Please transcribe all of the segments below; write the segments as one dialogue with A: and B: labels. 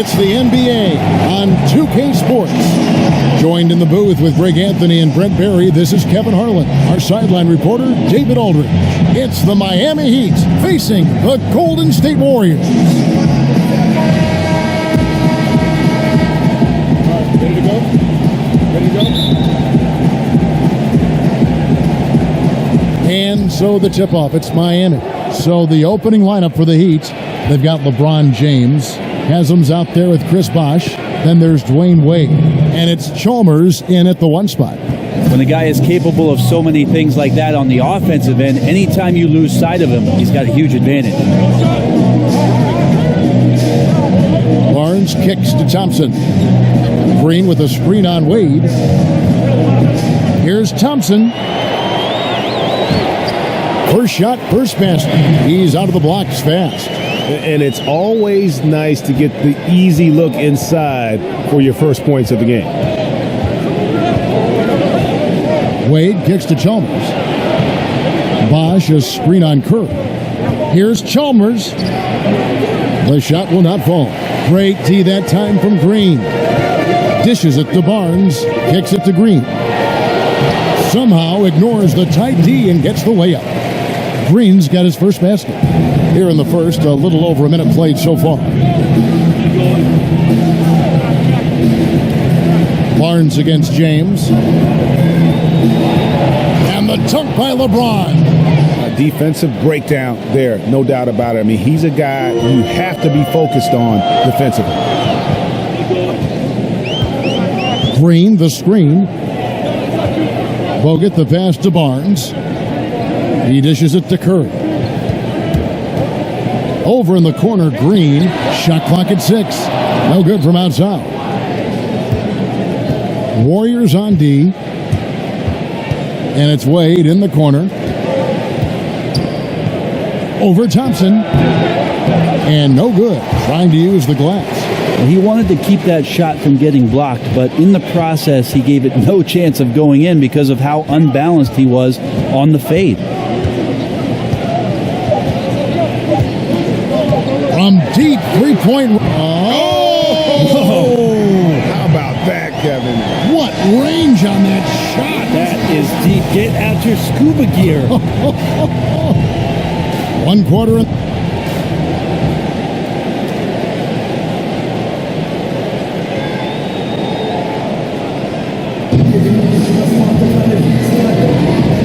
A: It's the NBA on 2K Sports. Joined in the booth with Greg Anthony and Brent Barry, this is Kevin Harlan. Our sideline reporter, David Aldridge. It's the Miami Heat facing the Golden State Warriors. Ready to go? Ready to go? And so the tip-off, it's Miami. So the opening lineup for the Heat, they've got LeBron James. Haslem's out there with Chris Bosh. Then there's Dwyane Wade. And it's Chalmers in at the one spot.
B: When the guy is capable of so many things like that on the offensive end, anytime you lose sight of him, he's got a huge advantage.
A: Barnes kicks to Thompson. Green with a screen on Wade. Here's Thompson. First shot, first basket. He's out of the blocks fast.
C: And it's always nice to get the easy look inside for your first points of the game.
A: Wade kicks to Chalmers. Bosh, a screen on Curry. Here's Chalmers. The shot will not fall. Great D that time from Green. Dishes it to Barnes. Kicks it to Green. Somehow ignores the tight D and gets the layup. Green's got his first basket. Here in the first, a little over a minute played so far. Barnes against James. And the dunk by LeBron.
C: A defensive breakdown there, no doubt about it. I mean, he's a guy you have to be focused on defensively.
A: Green, the screen. Bogut, the pass to Barnes. He dishes it to Curry. Over in the corner, Green. Shot clock at 6. No good from outside. Warriors on D. And it's Wade in the corner. Over Thompson. And no good. Trying to use the glass.
B: He wanted to keep that shot from getting blocked, but in the process, he gave it no chance of going in because of how unbalanced he was on the fade.
A: From deep three-point.
C: How about that, Kevin?
A: What range on that shot?
B: That is deep. Get out your scuba gear.
A: 1 quarter.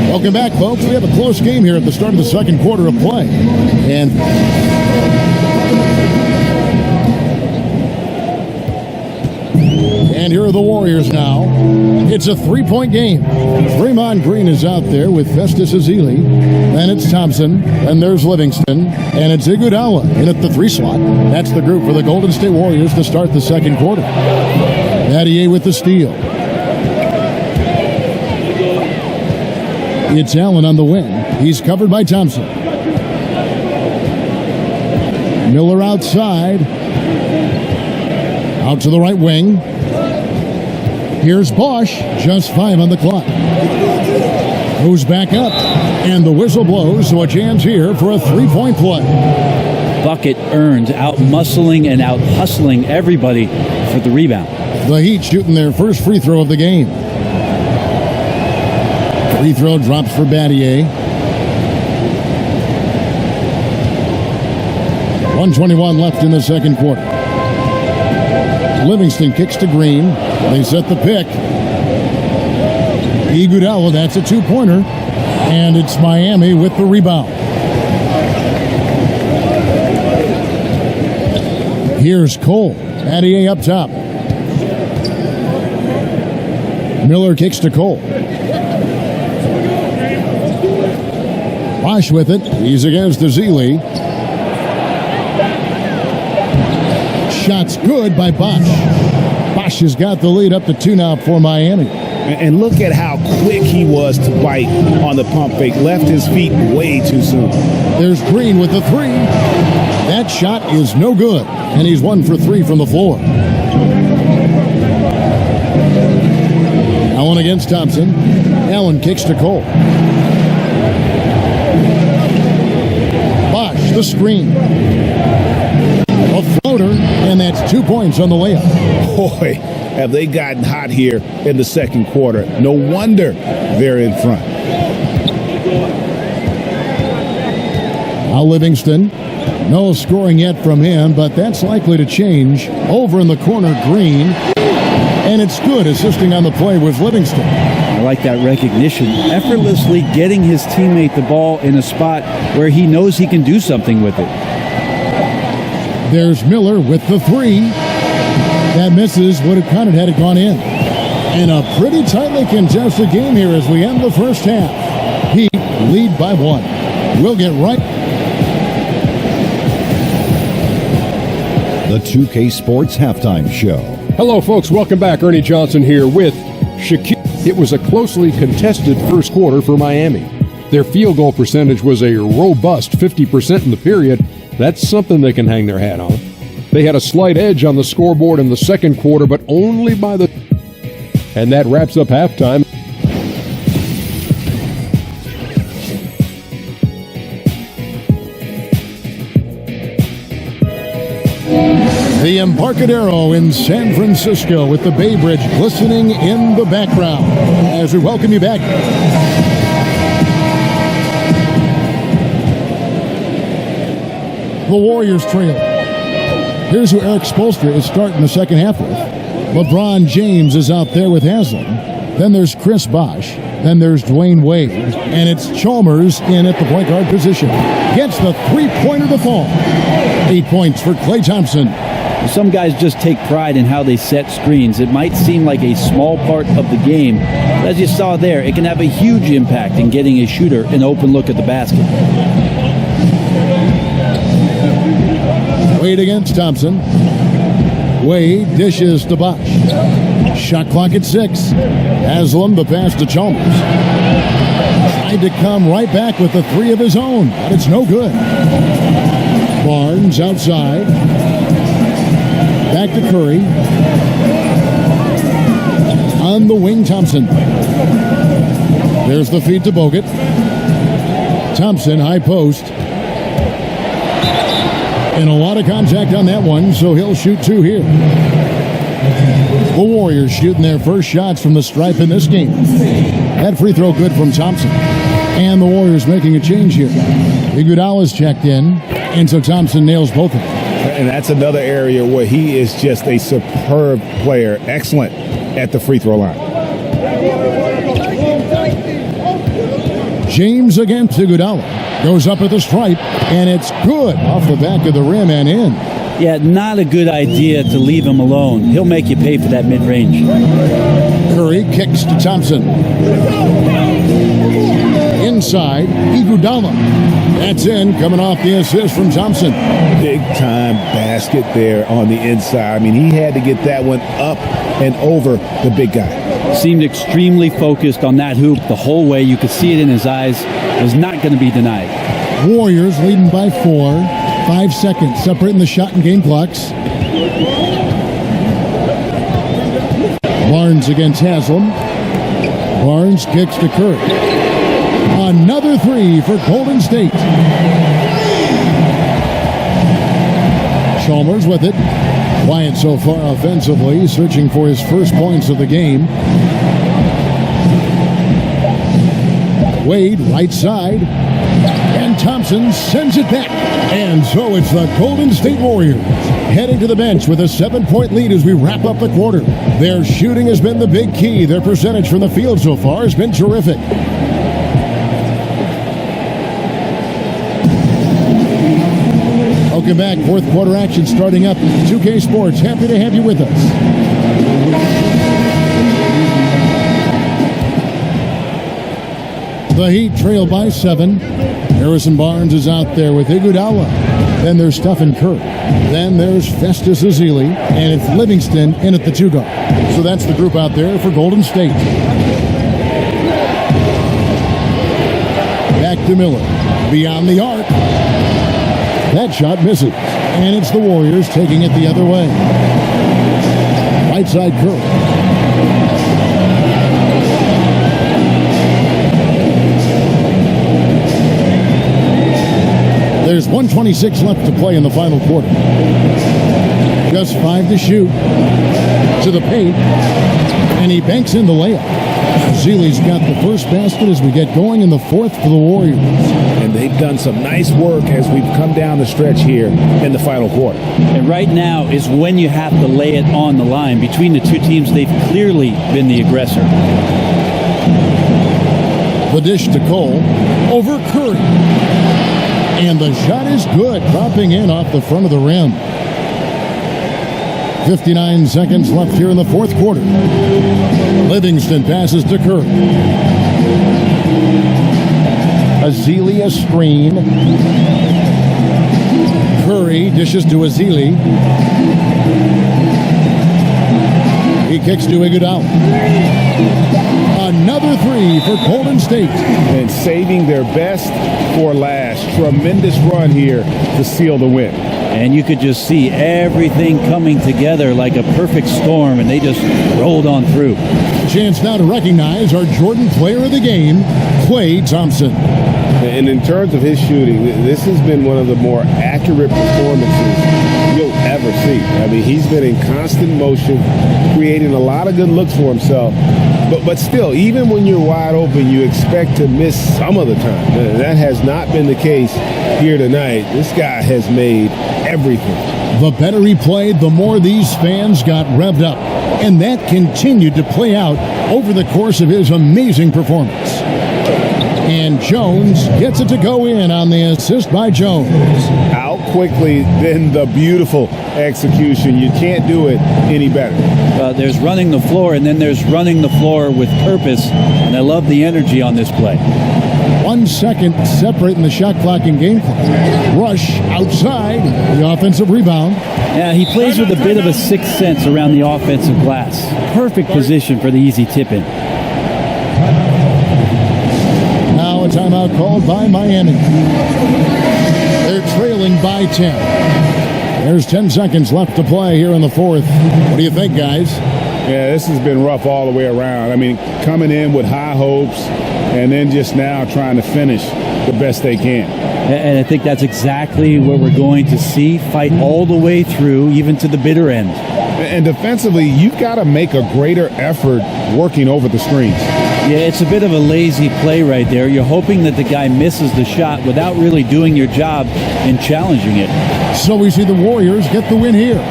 A: Welcome back, folks. We have a close game here at the start of the second quarter of play. And here are the Warriors now. It's a three-point game. Draymond Green is out there with Festus Ezeli. Then it's Thompson. And there's Livingston. And it's Iguodala in at the 3 slot. That's the group for the Golden State Warriors to start the second quarter. Battier with the steal. It's Allen on the wing. He's covered by Thompson. Miller outside. Out to the right wing. Here's Bosh. Just 5 on the clock. Goes back up. And the whistle blows, so a chance here for a 3-point play.
B: Bucket earned, out-muscling and out-hustling everybody for the rebound.
A: The Heat shooting their first free throw of the game. Free throw drops for Battier. 1:21 left in the second quarter. Livingston kicks to Green. They set the pick. Iguodala, that's a 2-pointer. And it's Miami with the rebound. Here's Cole. Battier up top. Miller kicks to Cole. Bosh with it. He's against Ezeli. Shot's good by Bosh. Bosh has got the lead up to 2 now for Miami.
C: And look at how quick he was to bite on the pump fake. Left his feet way too soon.
A: There's Green with the 3. That shot is no good. And he's 1 for 3 from the floor. Allen against Thompson. Allen kicks to Cole. Bosh, the screen. A floater, and that's 2 points on the layup.
C: Boy, have they gotten hot here in the second quarter. No wonder they're in front.
A: Now Livingston. No scoring yet from him, but that's likely to change. Over in the corner, Green. And it's good, assisting on the play with Livingston.
B: I like that recognition. Effortlessly getting his teammate the ball in a spot where he knows he can do something with it.
A: There's Miller with the three. That misses, would have counted had it gone in. And a pretty tightly contested game here as we end the first half. Heat lead by 1. We'll get right.
D: The 2K Sports Halftime Show.
E: Hello, folks. Welcome back. Ernie Johnson here with Shaquille. It was a closely contested first quarter for Miami. Their field goal percentage was a robust 50% in the period. That's something they can hang their hat on. They had a slight edge on the scoreboard in the second quarter, but only by the... And that wraps up halftime.
A: The Embarcadero in San Francisco with the Bay Bridge glistening in the background as we welcome you back. The Warriors trail. Here's who Eric Spoelstra is starting the second half with. LeBron James is out there with Haslem. Then there's Chris Bosh. Then there's Dwyane Wade. And it's Chalmers in at the point guard position. Gets the three-pointer to fall. 8 points for Klay Thompson.
B: Some guys just take pride in how they set screens. It might seem like a small part of the game, but as you saw there, it can have a huge impact in getting a shooter an open look at the basket.
A: Wade against Thompson. Wade dishes to Bosh. Shot clock at 6. Haslem, the pass to Chalmers. Tried to come right back with the three of his own, but it's no good. Barnes outside. Back to Curry. On the wing, Thompson. There's the feed to Bogut. Thompson, high post. And a lot of contact on that one, so he'll shoot 2 here. The Warriors shooting their first shots from the stripe in this game. That free throw good from Thompson. And the Warriors making a change here. Iguodala's checked in, and so Thompson nails both of them.
C: And that's another area where he is just a superb player. Excellent at the free throw line.
A: James against Iguodala. Goes up at the stripe, and it's good off the back of the rim and in.
B: Yeah, not a good idea to leave him alone. He'll make you pay for that mid-range.
A: Curry kicks to Thompson. Inside, Iguodala. That's in, coming off the assist from Thompson.
C: Big time basket there on the inside. I mean, he had to get that one up and over the big guy.
B: Seemed extremely focused on that hoop the whole way. You could see it in his eyes. Was not going to be denied.
A: Warriors leading by 4. 5 seconds separating the shot and game clocks. Barnes against Haslem. Barnes kicks to Curry. Another 3 for Golden State. Chalmers with it. Quiet so far offensively, searching for his first points of the game. Wade, right side. And Thompson sends it back. And so it's the Golden State Warriors heading to the bench with a 7-point lead as we wrap up the quarter. Their shooting has been the big key. Their percentage from the field so far has been terrific. Welcome back. Fourth quarter action starting up. 2K Sports, happy to have you with us. The Heat trail by 7. Harrison Barnes is out there with Iguodala. Then there's Stephen Curry. Then there's Festus Ezeli. And it's Livingston in at the 2 guard. So that's the group out there for Golden State. Back to Miller. Beyond the arc. That shot misses. And it's the Warriors taking it the other way. Right side Curry. There's 1:26 left to play in the final quarter. Just 5 to shoot. To the paint. And he banks in the layup. Zealey's got the first basket as we get going in the fourth for the Warriors.
C: And they've done some nice work as we've come down the stretch here in the final quarter.
B: And right now is when you have to lay it on the line. Between the two teams, they've clearly been the aggressor.
A: The dish to Cole. Over Curry. And the shot is good, dropping in off the front of the rim. 59 seconds left here in the fourth quarter. Livingston passes to Curry. Ezeli a screen. Curry dishes to Ezeli. He kicks to Iguodala. Another three for Golden State.
C: And saving their best for last. Tremendous run here to seal the win.
B: And you could just see everything coming together like a perfect storm, and they just rolled on through.
A: Chance now to recognize our Jordan Player of the Game, Klay Thompson.
C: And in terms of his shooting, this has been one of the more accurate performances you'll ever see. I mean, he's been in constant motion, creating a lot of good looks for himself. But still, even when you're wide open, you expect to miss some of the time. That has not been the case here tonight. This guy has made everything.
A: The better he played, the more these fans got revved up. And that continued to play out over the course of his amazing performance. And Jones gets it to go in on the assist by Jones.
C: Out quickly, then the beautiful execution. You can't do it any better.
B: There's running the floor, and then there's running the floor with purpose. And I love the energy on this play.
A: 1 second separating the shot clock and game clock. Rush outside, the offensive rebound.
B: Yeah, he plays with a bit of a sixth sense around the offensive glass. Perfect position for the easy tip-in.
A: Now a timeout called by Miami. They're trailing by 10. There's 10 seconds left to play here in the fourth. What do you think, guys?
C: Yeah, this has been rough all the way around. I mean, coming in with high hopes and then just now trying to finish the best they can.
B: And I think that's exactly what we're going to see. Fight all the way through, even to the bitter end.
C: And defensively, you've got to make a greater effort working over the screens.
B: Yeah, it's a bit of a lazy play right there. You're hoping that the guy misses the shot without really doing your job in challenging it.
A: So we see the Warriors get the win here.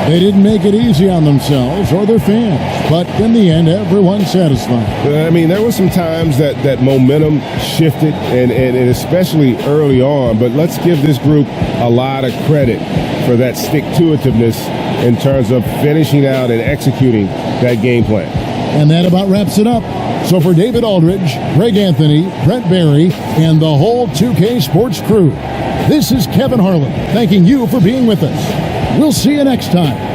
A: They didn't make it easy on themselves or their fans, but in the end, everyone's satisfied.
C: I mean, there were some times that momentum shifted, and especially early on, but let's give this group a lot of credit for that stick-to-itiveness in terms of finishing out and executing that game plan.
A: And that about wraps it up. So for David Aldridge, Greg Anthony, Brent Barry, and the whole 2K Sports crew, this is Kevin Harlan thanking you for being with us. We'll see you next time.